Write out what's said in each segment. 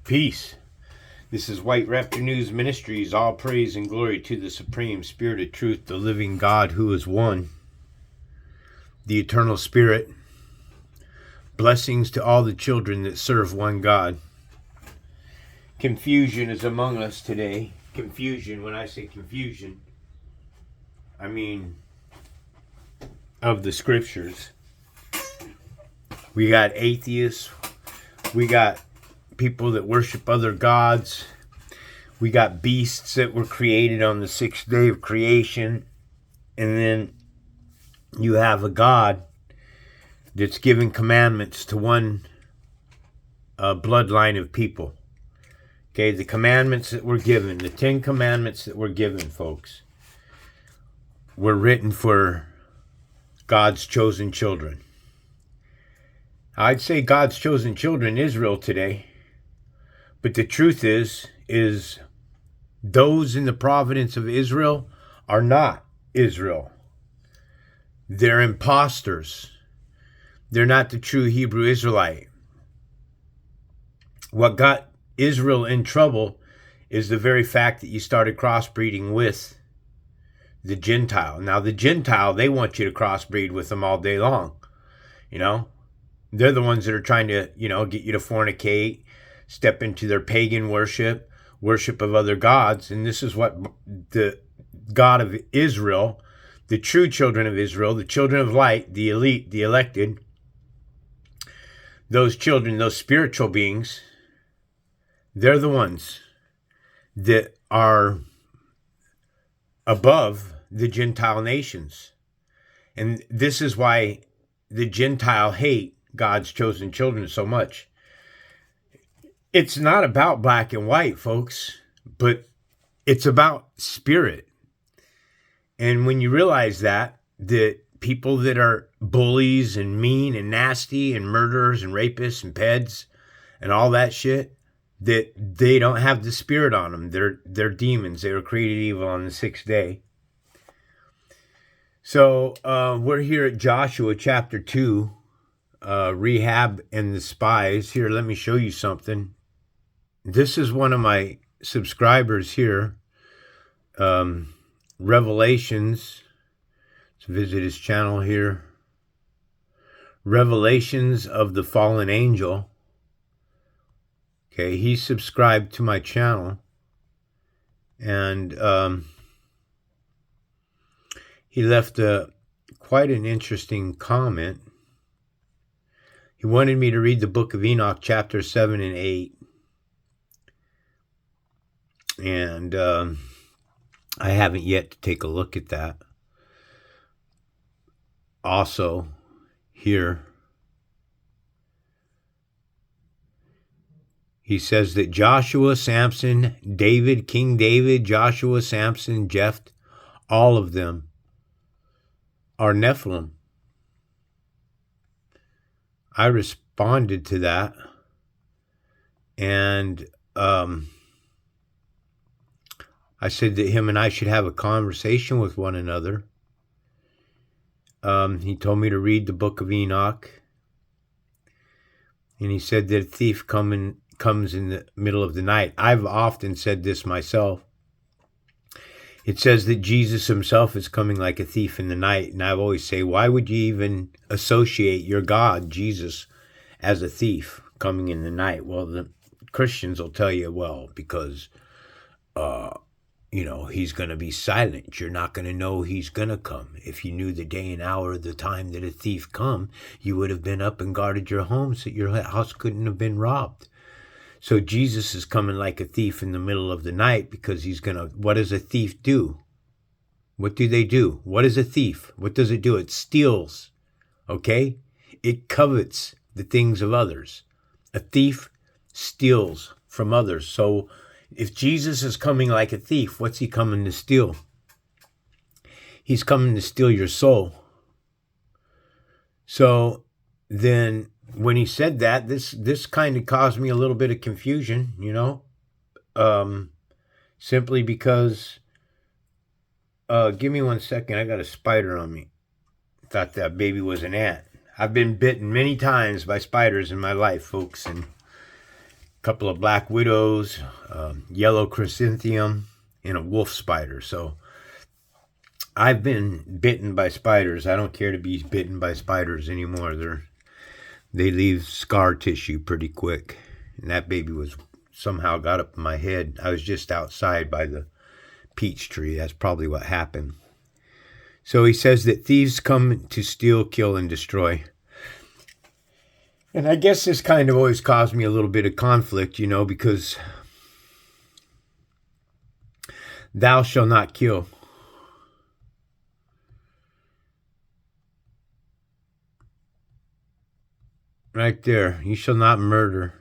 Peace. This is White Raptor News Ministries. All praise and glory to the Supreme Spirit of Truth, the living God who is one, the eternal Spirit. Blessings to all the children that serve one God. Confusion is among us today. Confusion, when I say confusion, I mean of the scriptures. We got atheists. We got people that worship other gods. We got beasts that were created on the sixth day of creation. And then you have a God that's giving commandments to one bloodline of people. Okay, the commandments that were given, the 10 commandments that were given, folks, were written for God's chosen children. I'd say God's chosen children, Israel today. But the truth is those in the providence of Israel are not Israel. They're imposters. They're not the true Hebrew Israelite. What got Israel in trouble is the very fact that you started crossbreeding with the Gentile. Now, the Gentile, they want you to crossbreed with them all day long. You know, they're the ones that are trying to, get you to fornicate, step into their pagan worship of other gods. And this is what the God of Israel, the true children of Israel, the children of light, the elite, the elected, those children, those spiritual beings, they're the ones that are above the Gentile nations. And this is why the Gentile hate God's chosen children so much. It's not about black and white, folks, but it's about spirit. And when you realize that people that are bullies and mean and nasty and murderers and rapists and peds and all that shit, that they don't have the spirit on them. They're demons. They were created evil on the sixth day. So we're here at Joshua chapter 2, Rahab and the Spies. Here, let me show you something. This is one of my subscribers here, Revelations. Let's visit his channel here. Revelations of the Fallen Angel. Okay, he subscribed to my channel. And he left quite an interesting comment. He wanted me to read the book of Enoch, chapter 7 and 8. And I haven't yet to take a look at that. Also, here, he says that Joshua, Samson, David, King David, Joshua, Samson, Jephthah, all of them are Nephilim. I responded to that, and I said that him and I should have a conversation with one another. He told me to read the book of Enoch. And he said that a thief comes in the middle of the night. I've often said this myself. It says that Jesus himself is coming like a thief in the night. And I always say, why would you even associate your God, Jesus, as a thief coming in the night? Well, the Christians will tell you, well, because he's going to be silent. You're not going to know he's going to come. If you knew the day and hour of the time that a thief come, you would have been up and guarded your home so your house couldn't have been robbed. So Jesus is coming like a thief in the middle of the night because he's going to... What does a thief do? What do they do? What is a thief? What does it do? It steals, okay? It covets the things of others. A thief steals from others. So if Jesus is coming like a thief, what's he coming to steal? He's coming to steal your soul. So then when he said that, this kind of caused me a little bit of confusion, simply because, give me 1 second, I got a spider on me. Thought that baby was an ant. I've been bitten many times by spiders in my life, folks, and couple of black widows, yellow chrysanthemum, and a wolf spider. So I've been bitten by spiders. I don't care to be bitten by spiders anymore. They leave scar tissue pretty quick. And that baby was somehow got up in my head. I was just outside by the peach tree. That's probably what happened. So he says that thieves come to steal, kill, and destroy. And I guess this kind of always caused me a little bit of conflict, because thou shalt not kill. Right there. You shall not murder.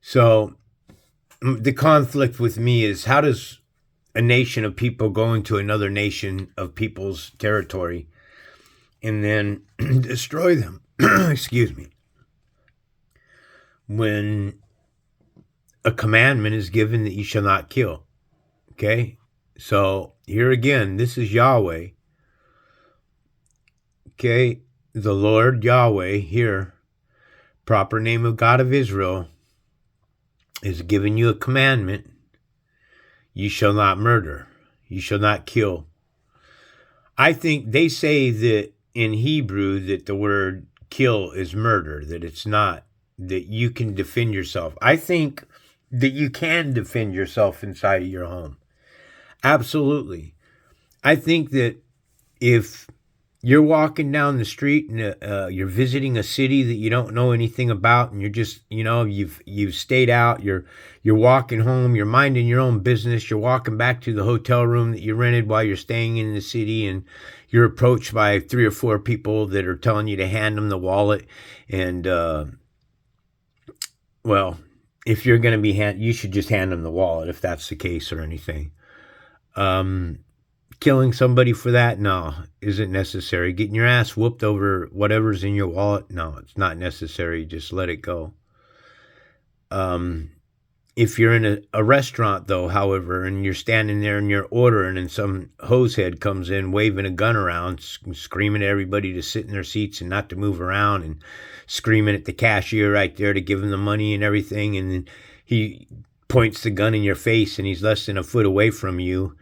So the conflict with me is, how does a nation of people go into another nation of people's territory and then destroy them? Excuse me. When a commandment is given that you shall not kill. Okay? So here again, this is Yahweh. Okay? The Lord Yahweh here, proper name of God of Israel, is giving you a commandment. You shall not murder. You shall not kill. I think they say that in Hebrew that the word kill is murder, that it's not, that you can defend yourself. I think that you can defend yourself inside of your home. Absolutely. I think that if you're walking down the street and you're visiting a city that you don't know anything about, and you're just, you've stayed out, you're walking home, you're minding your own business, you're walking back to the hotel room that you rented while you're staying in the city, and you're approached by 3 or 4 people that are telling you to hand them the wallet. And, well, if you're going to be you should just hand them the wallet if that's the case or anything. Killing somebody for that, no, isn't necessary. Getting your ass whooped over whatever's in your wallet, no, it's not necessary. Just let it go. If you're in a restaurant, though, however, and you're standing there and you're ordering, and some hosehead comes in waving a gun around, screaming at everybody to sit in their seats and not to move around, and screaming at the cashier right there to give him the money and everything, and then he points the gun in your face and he's less than a foot away from you,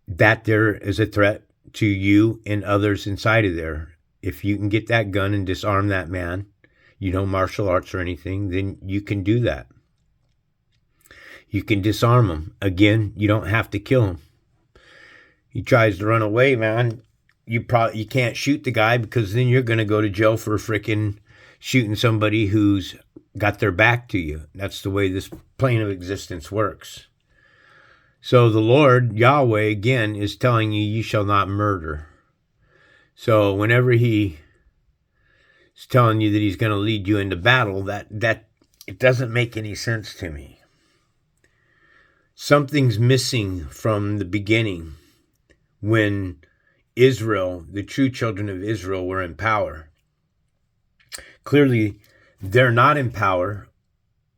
that there is a threat to you and others inside of there. If you can get that gun and disarm that man, martial arts or anything, then you can do that. You can disarm him. Again, you don't have to kill him. He tries to run away, man. You can't shoot the guy, because then you're going to go to jail for freaking shooting somebody who's got their back to you. That's the way this plane of existence works. So the Lord, Yahweh, again, is telling you, you shall not murder. So whenever he is telling you that he's going to lead you into battle, that it doesn't make any sense to me. Something's missing from the beginning when Israel, the true children of Israel, were in power. Clearly, they're not in power.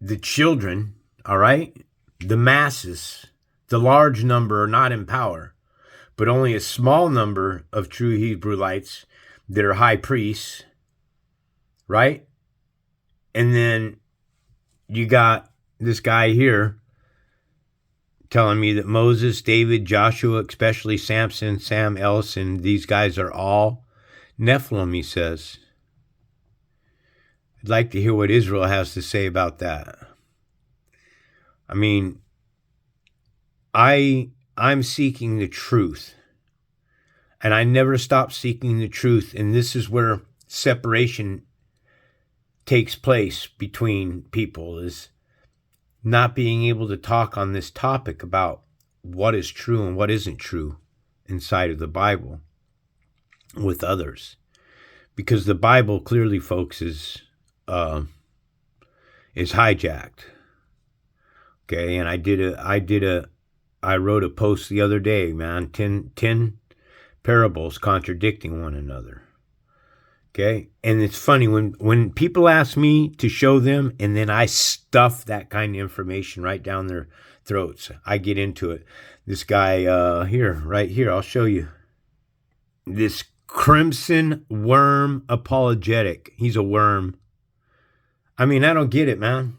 The children, all right, the masses, the large number are not in power, but only a small number of true Hebrewites that are high priests, right? And then you got this guy here telling me that Moses, David, Joshua, especially Samson, Sam Ellison, these guys are all Nephilim, he says. I'd like to hear what Israel has to say about that. I mean, I'm seeking the truth, and I never stop seeking the truth, and this is where separation takes place between people, is not being able to talk on this topic about what is true and what isn't true inside of the Bible with others, because the Bible clearly, folks, is hijacked. Okay, and I wrote a post the other day, man, 10 parables contradicting one another. Okay, and it's funny when people ask me to show them, and then I stuff that kind of information right down their throats. I get into it. This guy right here, I'll show you. This Crimson Worm Apologetic. He's a worm. I mean, I don't get it, man.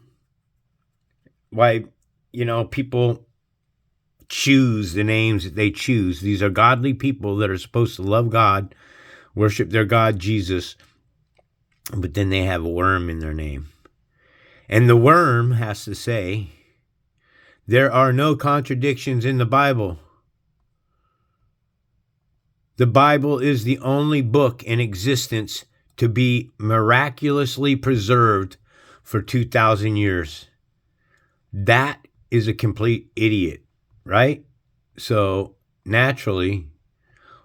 Why, people choose the names that they choose. These are godly people that are supposed to love God, worship their God, Jesus, but then they have a worm in their name. And the worm has to say, there are no contradictions in the Bible. The Bible is the only book in existence to be miraculously preserved for 2,000 years. That is a complete idiot, right? So naturally,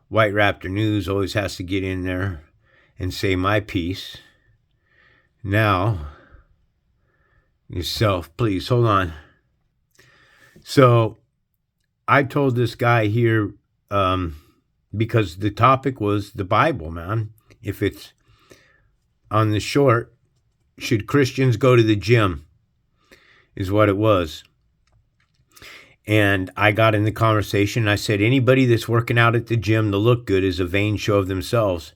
White Raptor News always has to get in there and say my piece. Now, yourself, please, hold on. So I told this guy here, because the topic was the Bible, man. If it's on the short, should Christians go to the gym? Is what it was. And I got in the conversation. I said, anybody that's working out at the gym to look good is a vain show of themselves.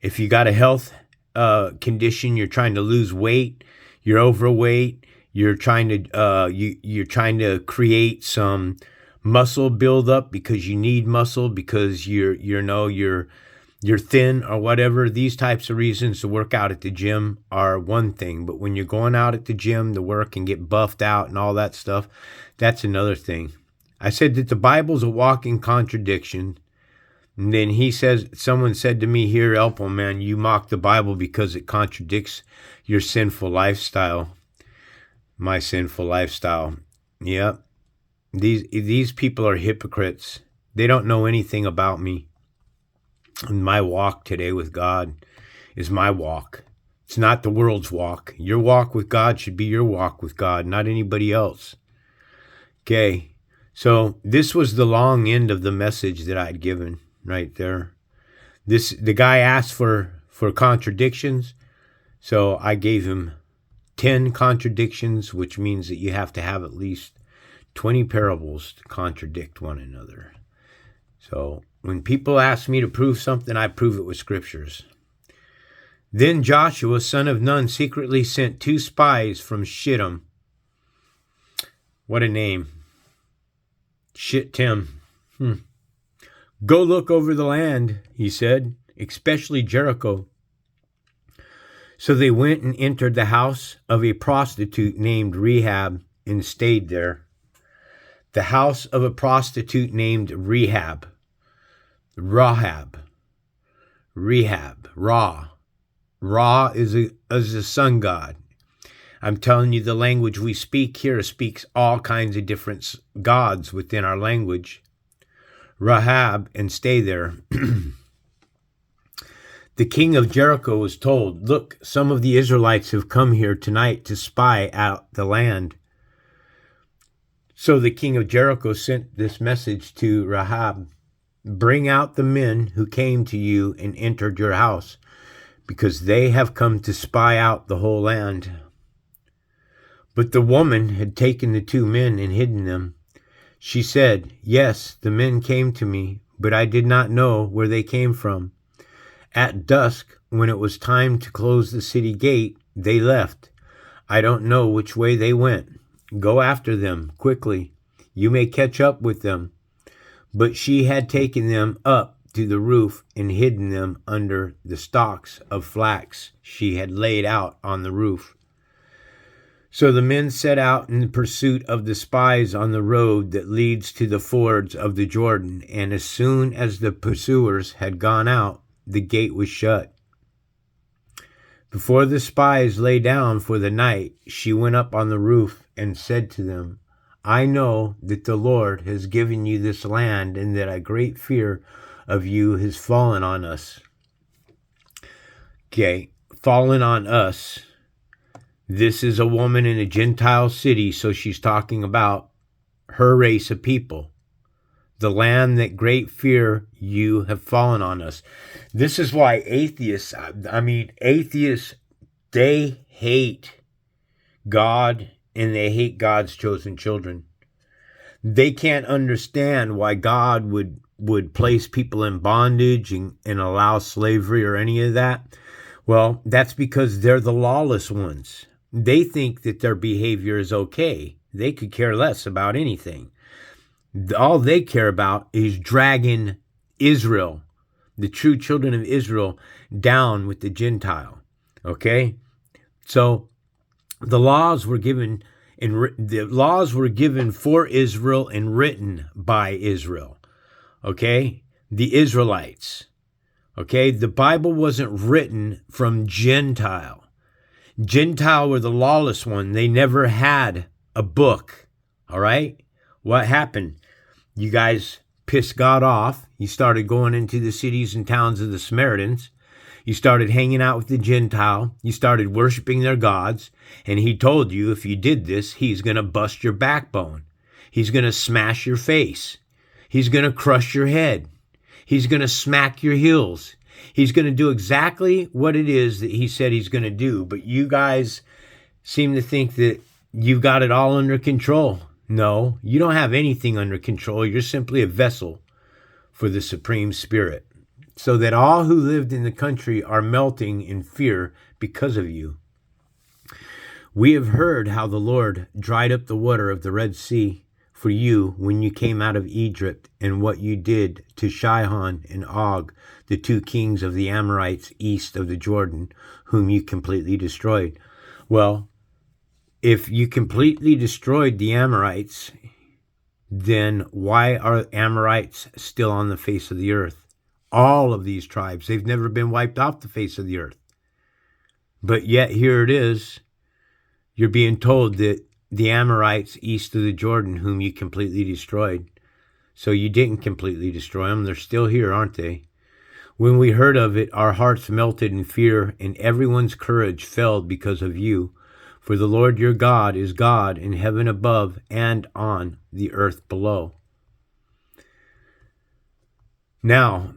If you got a health condition, you're trying to lose weight, you're overweight, you're trying to create some muscle buildup because you need muscle, because you're thin or whatever. These types of reasons to work out at the gym are one thing, but when you're going out at the gym to work and get buffed out and all that stuff, that's another thing. I said that the Bible's a walking contradiction. And then someone said to me here, Elpo, man, you mock the Bible because it contradicts your sinful lifestyle. My sinful lifestyle. Yep. These people are hypocrites. They don't know anything about me. And my walk today with God is my walk. It's not the world's walk. Your walk with God should be your walk with God, not anybody else. Okay. So this was the long end of the message that I'd given right there. The guy asked for contradictions. So I gave him 10 contradictions, which means that you have to have at least 20 parables to contradict one another. So when people ask me to prove something, I prove it with scriptures. Then Joshua, son of Nun, secretly sent 2 spies from Shittim. What a name. Shittim. Go look over the land, he said, especially Jericho. So they went and entered the house of a prostitute named Rahab and stayed there. The house of a prostitute named Rahab. Ra is a sun god. I'm telling you, the language we speak here speaks all kinds of different gods within our language. Rahab, and stay there. The king of Jericho was told, look, some of the Israelites have come here tonight to spy out the land. So the king of Jericho sent this message to Rahab, bring out the men who came to you and entered your house, because they have come to spy out the whole land. But the woman had taken the 2 men and hidden them. She said, yes, the men came to me, but I did not know where they came from. At dusk, when it was time to close the city gate, they left. I don't know which way they went. Go after them quickly. You may catch up with them. But she had taken them up to the roof and hidden them under the stalks of flax she had laid out on the roof. So the men set out in pursuit of the spies on the road that leads to the fords of the Jordan, and as soon as the pursuers had gone out, the gate was shut. Before the spies lay down for the night, she went up on the roof and said to them, I know that the Lord has given you this land, and that a great fear of you has fallen on us. Okay, fallen on us. This is a woman in a Gentile city, so she's talking about her race of people. The land that great fear you have fallen on us. This is why atheists, they hate God and they hate God's chosen children. They can't understand why God would place people in bondage and allow slavery or any of that. Well, that's because they're the lawless ones. they think that their behavior is okay. They could care less about anything. All they care about is dragging Israel, the true children of Israel, down with the Gentile. Okay? So the laws were given for Israel and written by Israel. Okay? The Israelites. Okay? The Bible wasn't written from Gentile. Gentile were the lawless one. They never had a book. All right? What happened? You guys pissed God off. You started going into the cities and towns of the Samaritans. You started hanging out with the Gentile. You started worshiping their gods. And he told you if you did this, he's going to bust your backbone. He's going to smash your face. He's going to crush your head. He's going to smack your heels. He's going to do exactly what it is that he said he's going to do. But you guys seem to think that you've got it all under control. No, you don't have anything under control. You're simply a vessel for the Supreme Spirit, so that all who lived in the country are melting in fear because of you. We have heard how the Lord dried up the water of the Red Sea for you when you came out of Egypt, and what you did to Sihon and Og, the two kings of the Ammorites east of the Jordan, whom you completely destroyed. Well, if you completely destroyed the Ammorites, then why are Ammorites still on the face of the earth? All of these tribes, they've never been wiped off the face of the earth. But yet here it is. You're being told that the Ammorites east of the Jordan, whom you completely destroyed. So you didn't completely destroy them. They're still here, aren't they? When we heard of it, our hearts melted in fear, and everyone's courage fell because of you. For the Lord your God is God in heaven above and on the earth below. Now,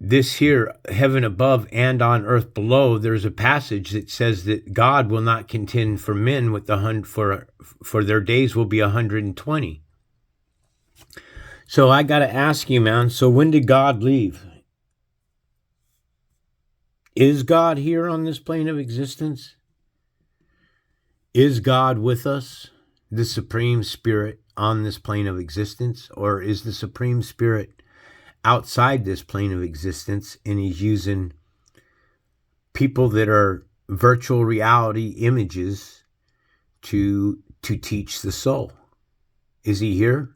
this here, heaven above and on earth below, there's a passage that says that God will not contend for men with for their days will be 120. So I got to ask you, man, so when did God leave? Is God here on this plane of existence? Is God with us, the Supreme Spirit, on this plane of existence? Or is the Supreme Spirit outside this plane of existence, and he's using people that are virtual reality images to teach the soul? Is he here?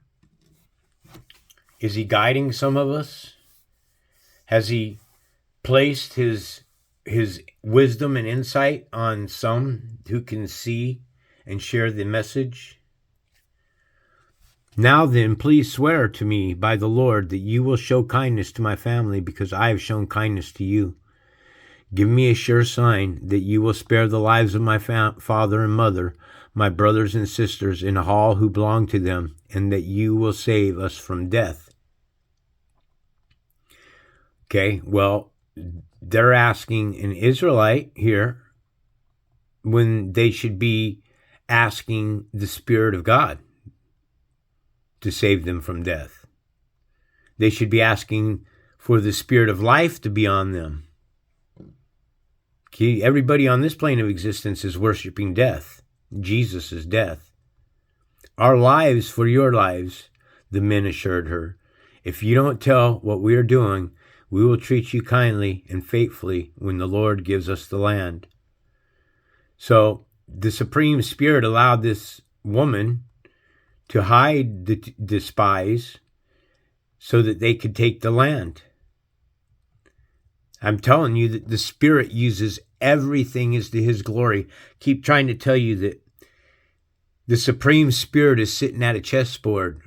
Is he guiding some of us? Has he placed his wisdom and insight on some who can see and share the message? Now then, please swear to me by the Lord that you will show kindness to my family, because I have shown kindness to you. Give me a sure sign that you will spare the lives of my father and mother, my brothers and sisters, and all who belong to them, and that you will save us from death. Okay, well, they're asking an Israelite here when they should be asking the Spirit of God to save them from death. They should be asking for the Spirit of life to be on them. Okay, everybody on this plane of existence is worshiping death. Jesus is death. Our lives for your lives, the men assured her. If you don't tell what we are doing, we will treat you kindly and faithfully when the Lord gives us the land. So the Supreme Spirit allowed this woman to hide the spies so that they could take the land. I'm telling you that the Spirit uses everything as to his glory. Keep trying to tell you that the Supreme Spirit is sitting at a chessboard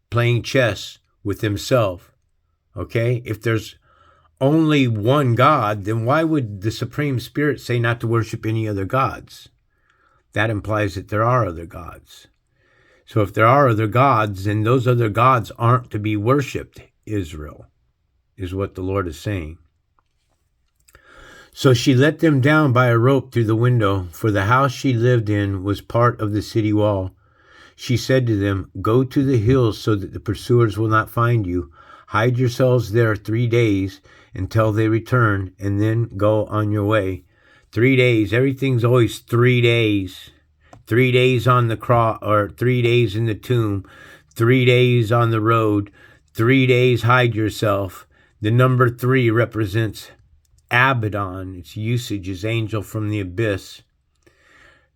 playing chess with himself. Okay? If there's only one God, then why would the Supreme Spirit say not to worship any other gods? That implies that there are other gods. So if there are other gods, then those other gods aren't to be worshipped, Israel, is what the Lord is saying. So she let them down by a rope through the window, for the house she lived in was part of the city wall. She said to them, "Go to the hills so that the pursuers will not find you. Hide yourselves there 3 days until they return, and then go on your way. 3 days. Everything's always 3 days. 3 days on the cross, or 3 days in the tomb. 3 days on the road. 3 days hide yourself. The number 3 represents Abaddon. Its usage is angel from the abyss.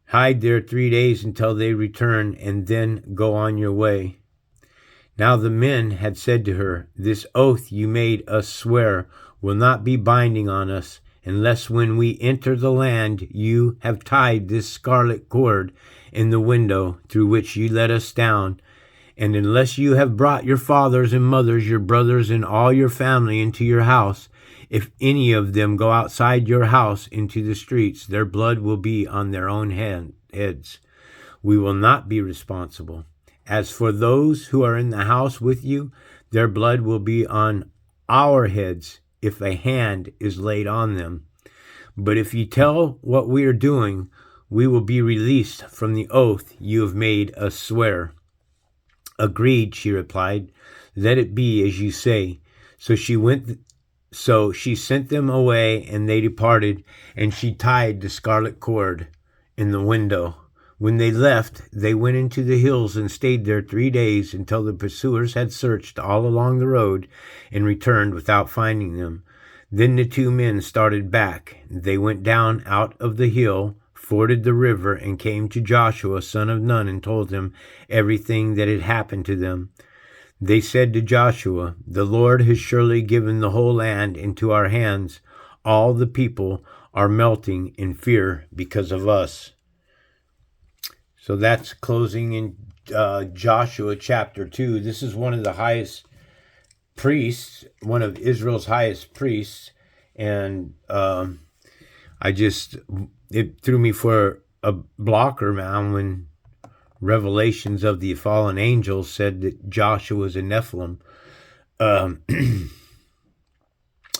Hide there 3 days until they return, and then go on your way. Now the men had said to her, this oath you made us swear will not be binding on us, unless when we enter the land you have tied this scarlet cord in the window through which you let us down, and unless you have brought your fathers and mothers, your brothers, and all your family into your house. If any of them go outside your house into the streets, their blood will be on their own heads. We will not be responsible. As for those who are in the house with you, their blood will be on our heads if a hand is laid on them. But if you tell what we are doing, we will be released from the oath you have made us swear. Agreed, she replied. Let it be as you say. So she sent them away, and they departed, and she tied the scarlet cord in the window. When they left, they went into the hills and stayed there 3 days, until the pursuers had searched all along the road and returned without finding them. Then the 2 men started back. They went down out of the hill, forded the river, and came to Joshua, son of Nun, and told him everything that had happened to them. They said to Joshua, the Lord has surely given the whole land into our hands. All the people are melting in fear because of us. So that's closing in Joshua chapter 2. This is one of the highest priests, one of Israel's highest priests. And it threw me for a blocker, man, when Revelations of the fallen angels said that Joshua was a Nephilim.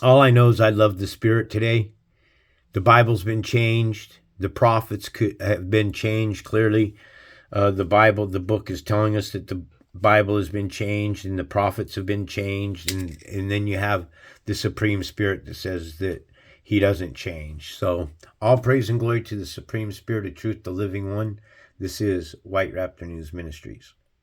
All I know is I love the Spirit today. The Bible's been changed. The prophets have been changed clearly. The book is telling us that the Bible has been changed and the prophets have been changed. And then you have the Supreme Spirit that says that he doesn't change. So all praise and glory to the Supreme Spirit of truth, the living one. This is White Raptor News Ministries.